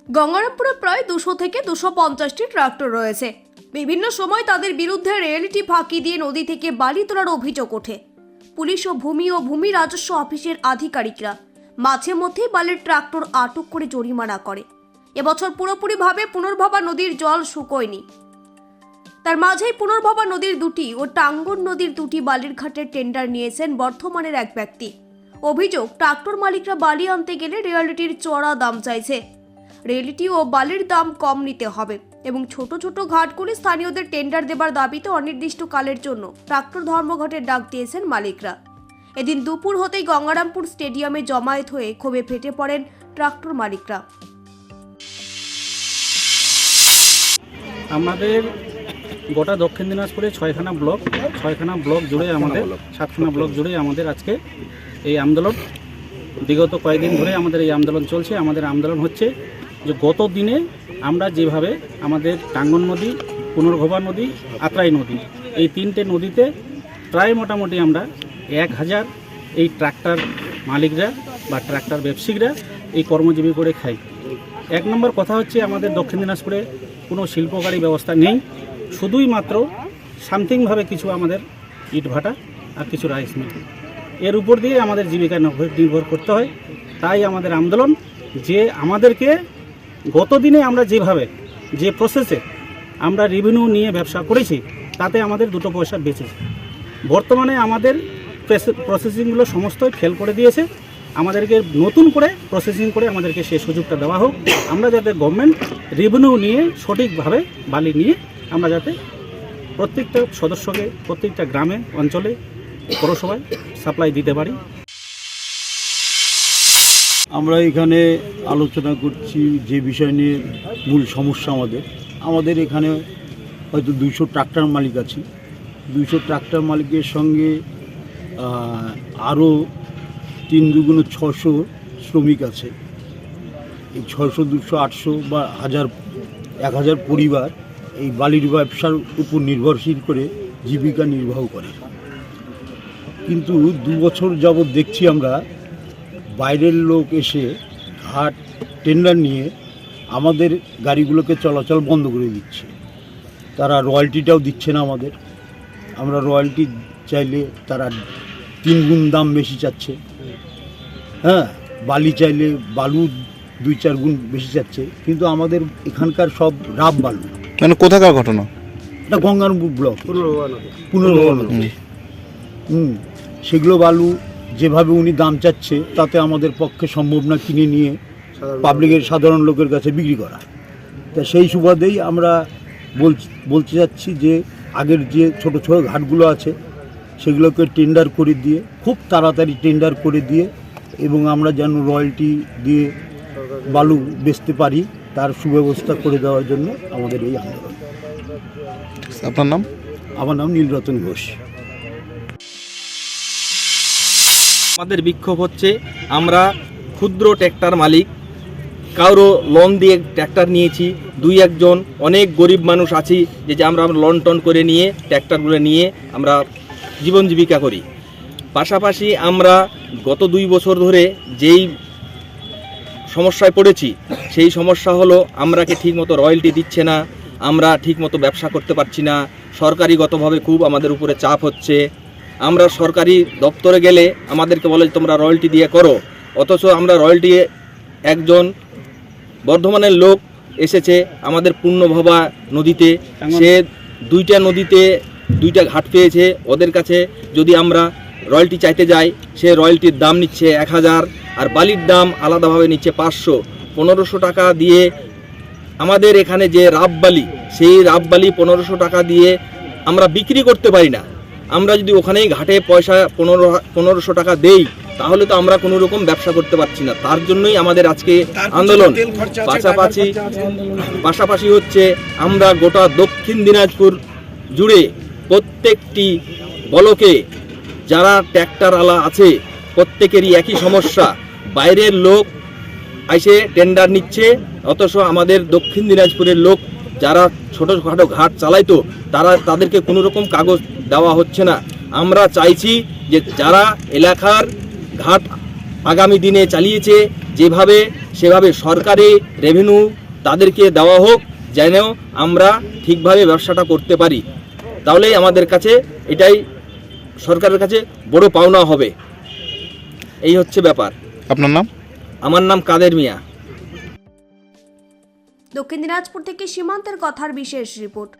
গঙ্গারামপুরে প্রায় 200 থেকে 250টি ট্রাক্টর রয়েছে। বিভিন্ন সময় তাদের বিরুদ্ধে রিয়েলিটি ফাঁকি দিয়ে নদী থেকে বালি তোলার অভিযোগ ওঠে। পুলিশ ও ভূমি রাজস্ব অফিসের আধিকারিকরা মাঝে মধ্যেই বালির ট্রাক্টর আটক করে জরিমানা করে। এবছর পুরোপুরিভাবে পুনর্ভবা নদীর জল শুকোয়নি, তার মাঝেই পুনর্ভবা নদীর দুটি ও টাঙ্গন নদীর দুটি বালির ঘাটের টেন্ডার নিয়েছেন বর্ধমানের এক ব্যক্তি। অভিযোগ, ট্রাক্টর মালিকরা বালি আনতে গেলে রিয়েলিটির চড়া দাম চাইছে। রিয়েলিটি ও বালির দাম কম নিতে হবে এবং ছোট ছোট ঘাটগুলি স্থানীয়দের টেন্ডার দেবার দাবিতে অনির্দিষ্টকালের জন্য ট্রাক্টর ধর্মঘটের ডাক দিয়েছেন মালিকরা। এদিন দুপুর হতেই গঙ্গারামপুর স্টেডিয়ামে জমায়েত হয়ে ক্ষোভে ফেটে পড়েন ট্রাক্টর মালিকরা। আমাদের গোটা দক্ষিণ দিনাজপুরে 6খানা ব্লক জুড়ে আমাদের 7খানা ব্লক জুড়ে আমাদের আজকে এই আন্দোলন। বিগত কয়েকদিন ধরে আমাদের এই আন্দোলন চলছে। আমাদের আন্দোলন হচ্ছে যে গত দিনে আমরা যেভাবে আমাদের টাঙ্গন নদী, পুনর্ভবা নদী, আত্রাই নদী, এই 3টে নদীতে প্রায় মোটামুটি আমরা 1000 এই ট্রাক্টর মালিকরা বা ট্রাক্টর ব্যবসায়ীরা এই কর্মজীবী করে খাই। 1 নম্বর কথা হচ্ছে আমাদের দক্ষিণ দিনাজপুরে কোনো শিল্পকারী ব্যবস্থা নেই, শুধুই মাত্র সামথিংভাবে কিছু আমাদের ইট ভাটা আর কিছু রাইস মিল, এর উপর দিয়ে আমাদের জীবিকা নির্ভর করতে হয়। তাই আমাদের আন্দোলন যে আমাদেরকে গত দিনে আমরা যেভাবে যে প্রসেসে আমরা রেভিনিউ নিয়ে ব্যবসা করেছি তাতে আমাদের 2 পয়সা বেঁচেছে। বর্তমানে আমাদের প্রসেসিংগুলো সমস্তই ফেল করে দিয়েছে। আমাদেরকে নতুন করে প্রসেসিং করে আমাদেরকে সেই সুযোগটা দেওয়া হোক, আমরা যাতে গভর্নমেন্ট রেভিনিউ নিয়ে সঠিকভাবে বালি নিয়ে আমরা যাতে প্রত্যেকটা সদস্যকে প্রত্যেকটা গ্রামে অঞ্চলে পৌরসভায় সাপ্লাই দিতে পারি। আমরা এখানে আলোচনা করছি যে বিষয় নিয়ে মূল সমস্যা আমাদের এখানে হয়তো 200 ট্রাক্টর মালিক আছে। 200 ট্রাক্টর মালিকের সঙ্গে আরও 3 দুগুণ 600 শ্রমিক আছে। এই 600, 200, 800 বা 1000 পরিবার এই বালির ব্যবসার উপর নির্ভরশীল করে জীবিকা নির্বাহ করে। কিন্তু 2 বছর যাবৎ দেখছি আমরা বাইরের লোক এসে ঘাট টেন্ডার নিয়ে আমাদের গাড়িগুলোকে চলাচল বন্ধ করে দিচ্ছে। তারা রয়্যালটিটাও দিচ্ছে না আমাদের। আমরা রয়্যালটি চাইলে তারা 3 গুণ দাম বেশি চাচ্ছে। হ্যাঁ, বালি চাইলে বালু 2-4 গুণ বেশি চাচ্ছে। কিন্তু আমাদের এখানকার সব রাব বালু। মানে কোথাকার ঘটনা? এটা গঙ্গারামপুর ব্লক পুনর্ভবা নদী। সেগুলো বালু যেভাবে উনি দাম চাচ্ছে তাতে আমাদের পক্ষে সম্ভব না কিনে নিয়ে সাধারণ লোকের কাছে বিক্রি করা। তা সেই সুবাদেই আমরা বলতে চাচ্ছি যে আগের যে ছোট ছোট ঘাটগুলো আছে সেগুলোকে টেন্ডার করে দিয়ে, খুব তাড়াতাড়ি টেন্ডার করে দিয়ে, এবং আমরা যেন রয়্যালটি দিয়ে বালু বেচতে পারি তার সুব্যবস্থা করে দেওয়ার জন্য আমাদের এই আন্দোলন। আপনার নাম? আমার নাম নীলরতন ঘোষ। আমাদের বিক্ষোভ হচ্ছে, আমরা ক্ষুদ্র ট্র্যাক্টর মালিক, কারো লোন দিয়ে ট্র্যাক্টর নিয়েছি, 2-1 জন অনেক গরিব মানুষ আছি যে আমরা লোন টোন করে নিয়ে ট্র্যাক্টরগুলো নিয়ে আমরা জীবন জীবিকা করি। পাশাপাশি আমরা গত 2 বছর ধরে যেই সমস্যায় পড়েছি সেই সমস্যা হলো আমরাকে ঠিকমতো রয়্যালটি দিচ্ছে না, আমরা ঠিকমতো ব্যবসা করতে পারছি না, সরকারিগতভাবে খুব আমাদের উপরে চাপ হচ্ছে। আমরা সরকারি দপ্তরে গেলে আমাদেরকে বলে তোমরা রয়্যালটি দিয়ে করো, অথচ আমরা রয়্যালটি, একজন বর্ধমানের লোক এসেছে আমাদের পুনর্ভবা নদীতে, সে 2টা নদীতে 2টা ঘাট পেয়েছে, ওদের কাছে যদি আমরা রয়্যালটি চাইতে যাই সে রয়্যালটির দাম নিচ্ছে 1000 আর বালির দাম আলাদাভাবে নিচ্ছে 500। 1500 টাকা দিয়ে আমাদের এখানে যে রাববালি, সেই রাববালি 1500 টাকা দিয়ে আমরা বিক্রি করতে পারি না। আমরা যদি ওখানেই ঘাটে পয়সা 1500 টাকা দেই তাহলে তো আমরা কোনো রকম ব্যবসা করতে পারছি না। তার জন্যই আমাদের আজকে আন্দোলন। পাশাপাশি হচ্ছে আমরা গোটা দক্ষিণ দিনাজপুর জুড়ে প্রত্যেকটি ব্লকে যারা ট্র্যাক্টরওয়ালা আছে প্রত্যেকেরই একই সমস্যা, বাইরের লোক এসে টেন্ডার নিচ্ছে, অথচ আমাদের দক্ষিণ দিনাজপুরের লোক যারা ছোটোখাটো ঘাট চালাইতো তাদেরকে কোনো রকম কাগজ দেওয়া হচ্ছে না। আমরা চাইছি যে যারা এলাকার ঘাট আগামী দিনে চালিয়েছে যেভাবে সেভাবে সরকারি রেভিনিউ তাদেরকে দেওয়া হোক, যেন আমরা ঠিকভাবে ব্যবসাটা করতে পারি। তাহলেই আমাদের কাছে এটাই সরকারের কাছে বড় পাওনা হবে। এই হচ্ছে ব্যাপার। আপনার নাম? আমার নাম কাদের মিয়া। দক্ষিণ দিনাজপুর থেকে সীমান্তের কথার বিশেষ রিপোর্ট।